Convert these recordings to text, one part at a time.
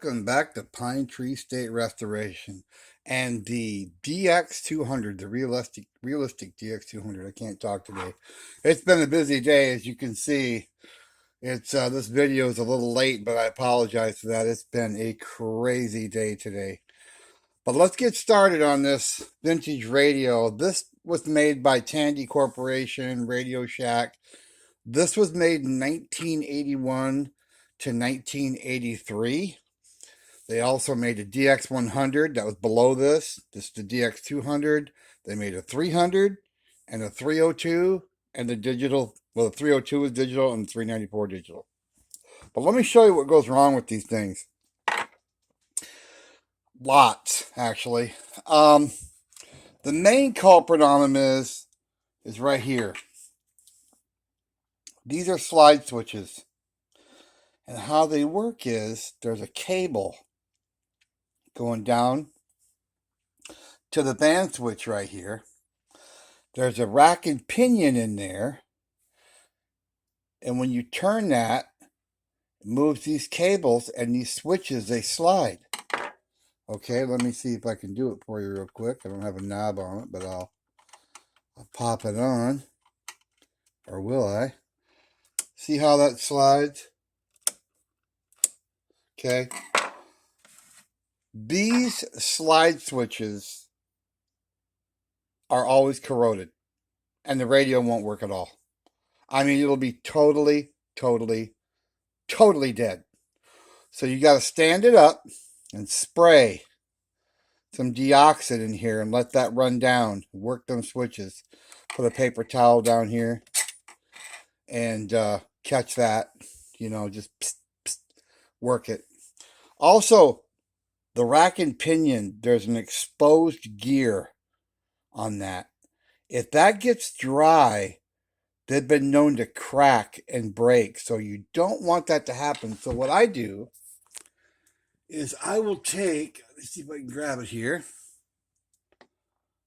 Welcome back to Pine Tree State Restoration and the DX-200, the realistic DX-200. I can't talk today. It's been a busy day, as you can see. It's this video is a little late, but I apologize for that. It's been a crazy day today. But let's get started on this vintage radio. This was made by Tandy Corporation, Radio Shack. This was made in 1981 to 1983. They also made a DX-100 that was below this. This is the DX-200. They made a 300 and a 302 and the digital. Well, the 302 is digital and the 394 digital. But let me show you what goes wrong with these things. Lots, actually. The main culprit on them is right here. These are slide switches. And how they work is there's a cable going down to the band switch right here. There's a rack and pinion in there. And when you turn that, it moves these cables and these switches, they slide. Okay, let me see if I can do it for you real quick. I don't have a knob on it, but I'll pop it on. Or will I? See how that slides? Okay. These slide switches are always corroded. And the radio won't work at all. I mean, it'll be totally dead. So you got to stand it up and spray some deoxit in here and let that run down. Work them switches. Put a paper towel down here and catch that. You know, just psst, psst, work it. Also, the rack and pinion, there's an exposed gear on that. If that gets dry, they've been known to crack and break. So you don't want that to happen. So what I do is I will take, let's see if I can grab it here,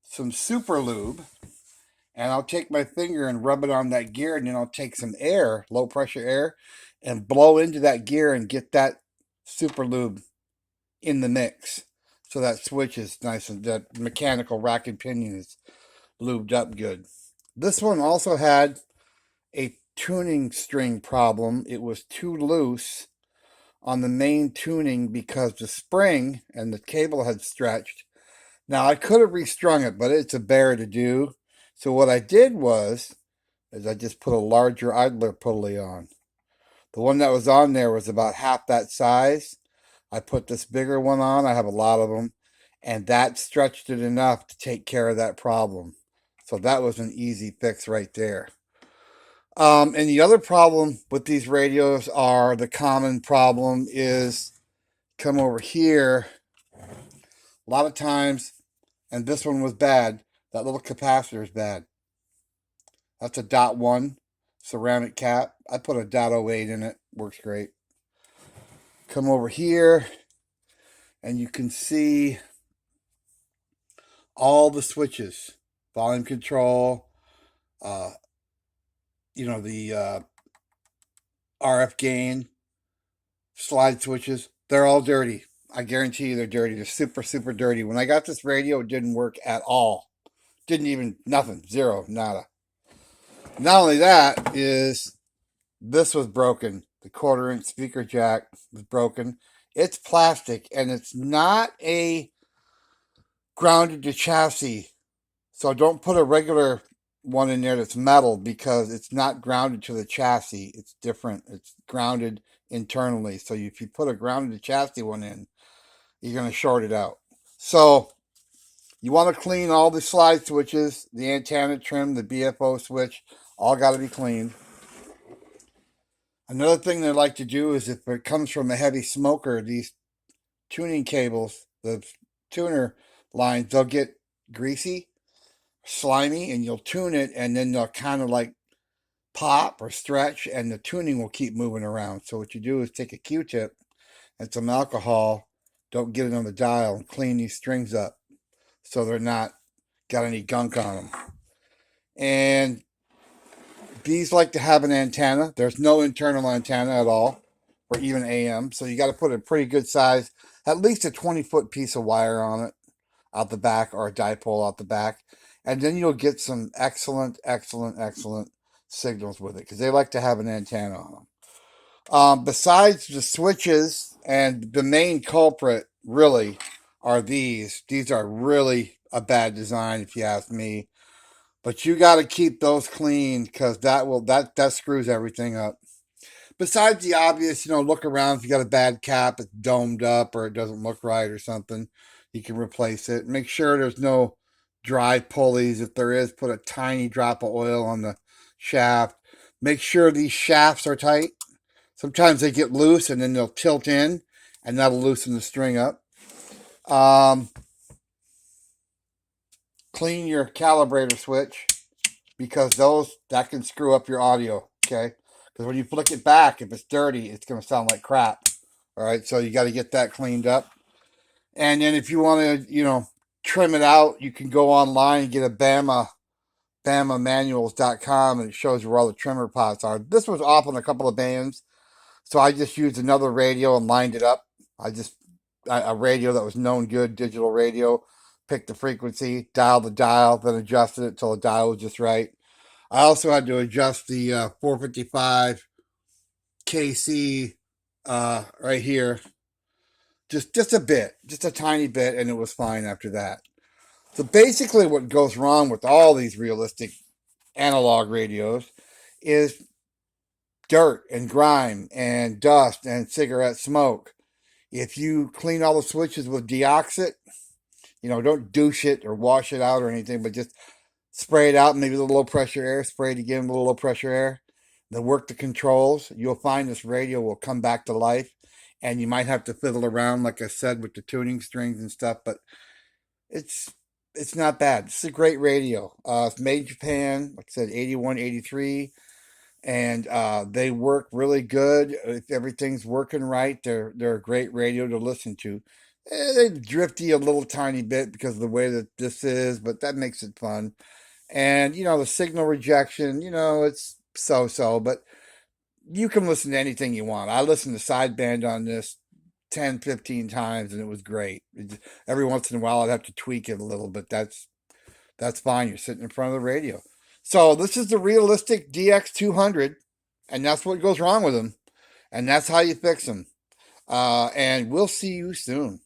some super lube, and I'll take my finger and rub it on that gear, and then I'll take some air, low pressure air, and blow into that gear and get that super lube in the mix. So that switch is nice and that mechanical rack and pinion is lubed up good. This one also had a tuning string problem. It was too loose on the main tuning because the spring and the cable had stretched. Now I could have restrung it, but it's a bear to do. So what I did was I just put a larger idler pulley on. The one that was on there was about half that size. I put this bigger one on. I have a lot of them. And that stretched it enough to take care of that problem. So that was an easy fix right there. And the other problem with these radios are the common problem is come over here. A lot of times, and this one was bad, that little capacitor is bad. That's a .1 ceramic cap. I put a .08 in it. Works great. Come over here, and you can see all the switches. Volume control, the RF gain, slide switches. They're all dirty. I guarantee you they're dirty. They're super dirty. When I got this radio, it didn't work at all. Didn't even, nothing. Zero, nada. Not only that is, this was broken. The 1/4-inch speaker jack was broken. It's plastic, and it's not a grounded to chassis. So don't put a regular one in there that's metal because it's not grounded to the chassis. It's different. It's grounded internally. So if you put a grounded to chassis one in, you're going to short it out. So you want to clean all the slide switches, the antenna trim, the BFO switch, all got to be cleaned. Another thing they like to do is if it comes from a heavy smoker, these tuning cables, the tuner lines, they'll get greasy, slimy, and you'll tune it, and then they'll kind of like pop or stretch, and the tuning will keep moving around. So what you do is take a Q-tip and some alcohol, don't get it on the dial, and clean these strings up so they're not got any gunk on them. And these like to have an antenna. There's no internal antenna at all or even AM. So you got to put a pretty good size, at least a 20-foot piece of wire on it out the back, or a dipole out the back. And then you'll get some excellent, excellent, excellent signals with it, because they like to have an antenna on them. Besides the switches, and the main culprit really are these. These are really a bad design, if you ask me. But you got to keep those clean, because that screws everything up. Besides the obvious, look around. If you got a bad cap, it's domed up or it doesn't look right or something, you can replace it. Make sure there's no dry pulleys. If there is, put a tiny drop of oil on the shaft. Make sure these shafts are tight. Sometimes they get loose and then they'll tilt in, and that'll loosen the string up. Clean your calibrator switch, because that can screw up your audio, okay? Because when you flick it back, if it's dirty, it's going to sound like crap. All right, so you got to get that cleaned up. And then if you want to, trim it out, you can go online and get a BamaManuals.com, and it shows you where all the trimmer pots are. This was off on a couple of bands, so I just used another radio and lined it up. A radio that was known good, digital radio, picked the frequency, dialed the dial, then adjusted it till the dial was just right. I also had to adjust the 455 KC right here, just a bit, just a tiny bit, and it was fine after that. So basically, what goes wrong with all these realistic analog radios is dirt and grime and dust and cigarette smoke. If you clean all the switches with deoxit, don't douche it or wash it out or anything, but just spray it out, maybe a little low pressure air, spray it again with a little low pressure air, then work the controls. You'll find this radio will come back to life, and you might have to fiddle around, like I said, with the tuning strings and stuff, but it's not bad. It's a great radio. It's made in Japan, like I said, 81, 83, and they work really good. If everything's working right, they're a great radio to listen to. They drifty a little tiny bit because of the way that this is, but that makes it fun. And, the signal rejection, it's so, but you can listen to anything you want. I listened to sideband on this 10, 15 times, and it was great. Every once in a while, I'd have to tweak it a little, but that's fine. You're sitting in front of the radio. So this is the realistic DX-200, and that's what goes wrong with them. And that's how you fix them. And we'll see you soon.